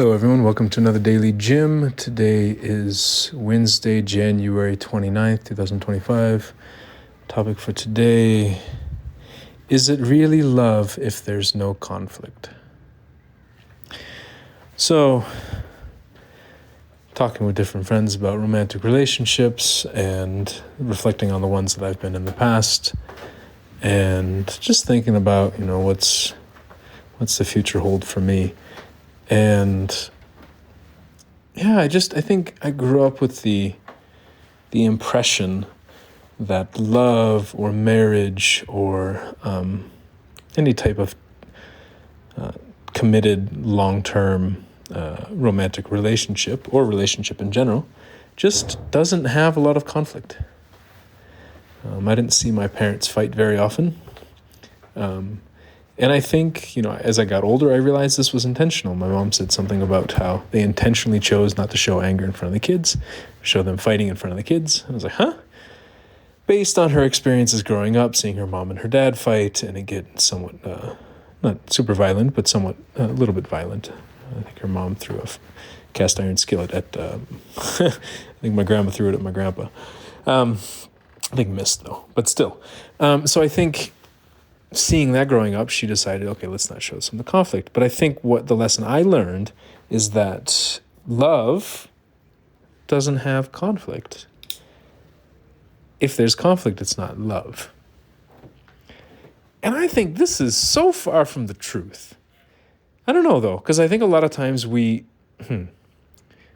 Hello, everyone. Welcome to another Daily Gym. Today is Wednesday, January 29th, 2025. Topic for today: is it really love if there's no conflict? So, talking with different friends about romantic relationships and reflecting on the ones that I've been in the past, and just thinking about, what's the future hold for me. And yeah, I think I grew up with the impression that love or marriage or any type of committed long-term romantic relationship or relationship in general just doesn't have a lot of conflict. I didn't see my parents fight very often. And I think, as I got older, I realized this was intentional. My mom said something about how they intentionally chose not to show anger in front of the kids, show them fighting in front of the kids. And I was like, huh? Based on her experiences growing up, seeing her mom and her dad fight, and it get somewhat, not super violent, but somewhat, a little bit violent. I think her mom threw a cast iron skillet at, I think my grandma threw it at my grandpa. I think missed, though, but still. So I think seeing that growing up, she decided, okay, let's not show some of the conflict. But I think what the lesson I learned is that love doesn't have conflict. If there's conflict, it's not love. And I think this is so far from the truth. I don't know, though, because I think a lot of times we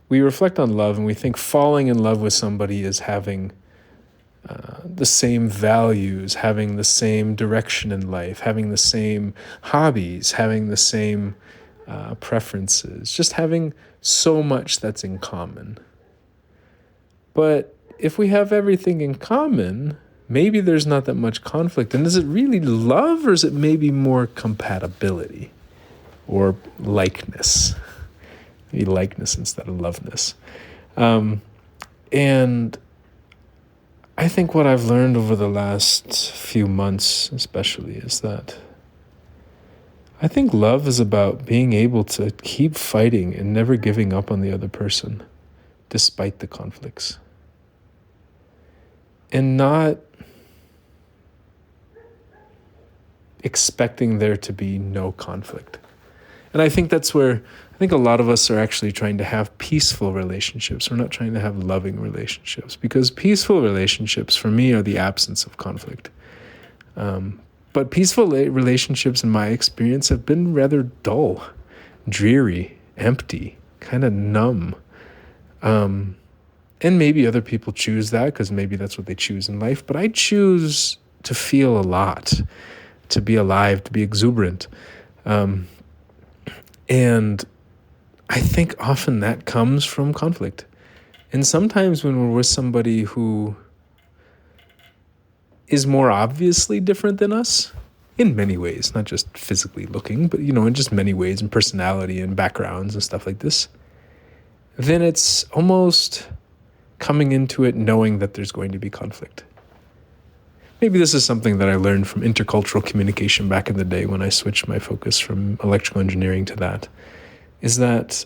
reflect on love and we think falling in love with somebody is having the same values, having the same direction in life, having the same hobbies, having the same preferences, just having so much that's in common. But if we have everything in common, maybe there's not that much conflict. And is it really love, or is it maybe more compatibility or likeness? Maybe likeness instead of loveness. And I think what I've learned over the last few months especially is that I think love is about being able to keep fighting and never giving up on the other person despite the conflicts. And not expecting there to be no conflict. And I think that's where a lot of us are actually trying to have peaceful relationships. We're not trying to have loving relationships, because peaceful relationships for me are the absence of conflict. But peaceful relationships, in my experience, have been rather dull, dreary, empty, kind of numb. And maybe other people choose that because maybe that's what they choose in life. But I choose to feel a lot, to be alive, to be exuberant. And I think often that comes from conflict. And sometimes when we're with somebody who is more obviously different than us, in many ways, not just physically looking, but, in just many ways, and personality and backgrounds and stuff like this, then it's almost coming into it knowing that there's going to be conflict. Maybe this is something that I learned from intercultural communication back in the day when I switched my focus from electrical engineering to that, is that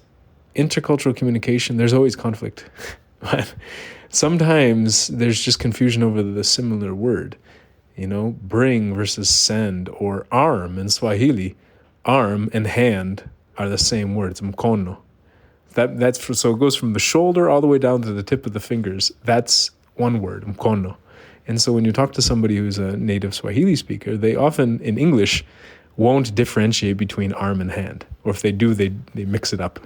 intercultural communication, there's always conflict. But sometimes there's just confusion over the similar word, bring versus send, or arm in Swahili. Arm and hand are the same words, mkono. So it goes from the shoulder all the way down to the tip of the fingers. That's one word, mkono. And so when you talk to somebody who's a native Swahili speaker, they often, in English, won't differentiate between arm and hand. Or if they do, they mix it up.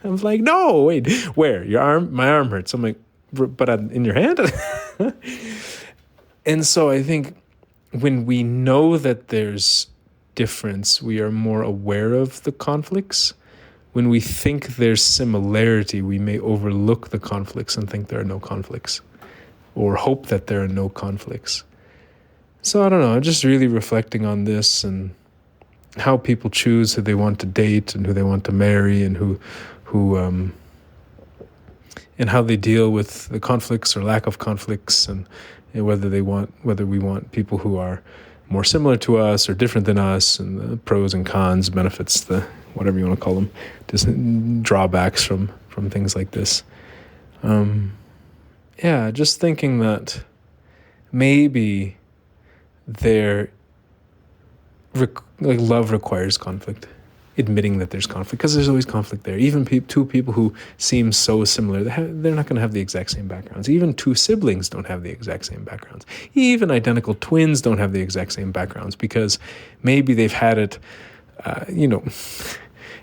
I'm like, no, wait, where? Your arm? My arm hurts. I'm like, but in your hand? And so I think when we know that there's difference, we are more aware of the conflicts. When we think there's similarity, we may overlook the conflicts and think there are no conflicts, or hope that there are no conflicts. So I don't know, I'm just really reflecting on this and how people choose who they want to date and who they want to marry, and who and how they deal with the conflicts or lack of conflicts, and whether we want people who are more similar to us or different than us, and the pros and cons, benefits, the whatever you want to call them, just drawbacks from things like this. Just thinking that maybe love requires conflict. Admitting that there's conflict, because there's always conflict there. Even two people who seem so similar, they're not going to have the exact same backgrounds. Even two siblings don't have the exact same backgrounds. Even identical twins don't have the exact same backgrounds, because maybe they've had it,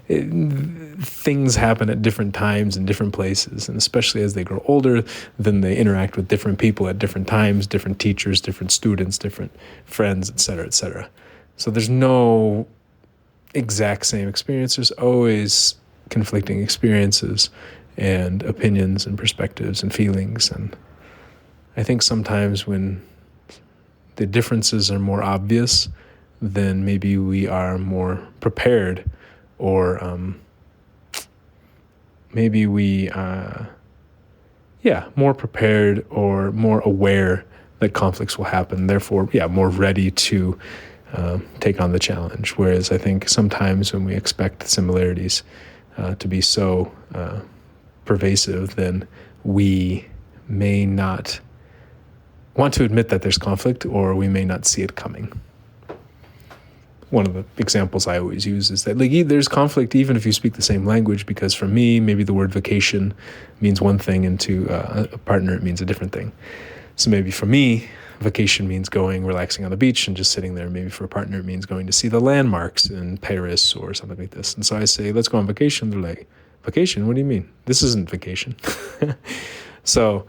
things happen at different times in different places, and especially as they grow older, then they interact with different people at different times, different teachers, different students, different friends, etc., etc. So there's no exact same experience. There's always conflicting experiences and opinions and perspectives and feelings. And I think sometimes when the differences are more obvious, then maybe we are more prepared, or maybe we more prepared or more aware that conflicts will happen, therefore more ready to take on the challenge. Whereas I think sometimes when we expect similarities to be so pervasive, then we may not want to admit that there's conflict, or we may not see it coming. One of the examples I always use is that there's conflict even if you speak the same language, because for me, maybe the word vacation means one thing, and to a partner it means a different thing. So maybe for me, vacation means going, relaxing on the beach and just sitting there. Maybe for a partner, it means going to see the landmarks in Paris or something like this. And so I say, let's go on vacation. They're like, vacation? What do you mean? This isn't vacation. So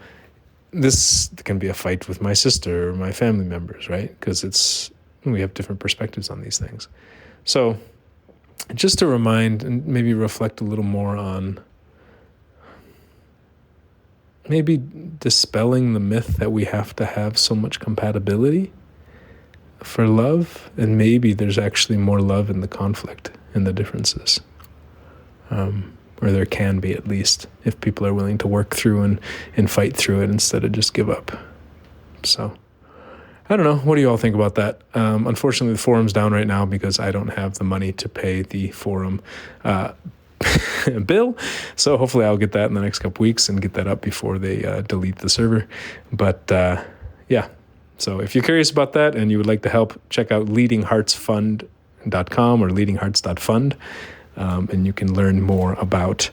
this can be a fight with my sister or my family members, right? Because we have different perspectives on these things. So just to remind and maybe reflect a little more on maybe dispelling the myth that we have to have so much compatibility for love, and maybe there's actually more love in the conflict and the differences, or there can be, at least, if people are willing to work through and fight through it instead of just give up. So I don't know. What do you all think about that? Unfortunately, the forum's down right now because I don't have the money to pay the forum bill. So hopefully I'll get that in the next couple weeks and get that up before they delete the server. But so if you're curious about that and you would like to help, check out leadingheartsfund.com or leadinghearts.fund. And you can learn more about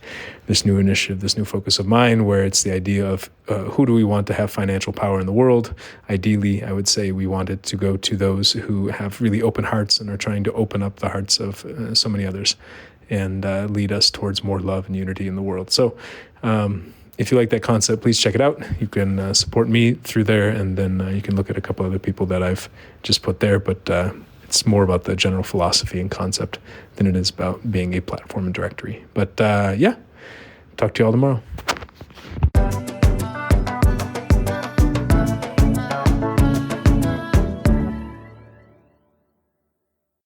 this new initiative, this new focus of mine, where it's the idea of who do we want to have financial power in the world. Ideally, I would say we want it to go to those who have really open hearts and are trying to open up the hearts of so many others, and lead us towards more love and unity in the world. So if you like that concept, please check it out. You can support me through there, and then you can look at a couple other people that I've just put there. But it's more about the general philosophy and concept than it is about being a platform and directory. But talk to you all tomorrow.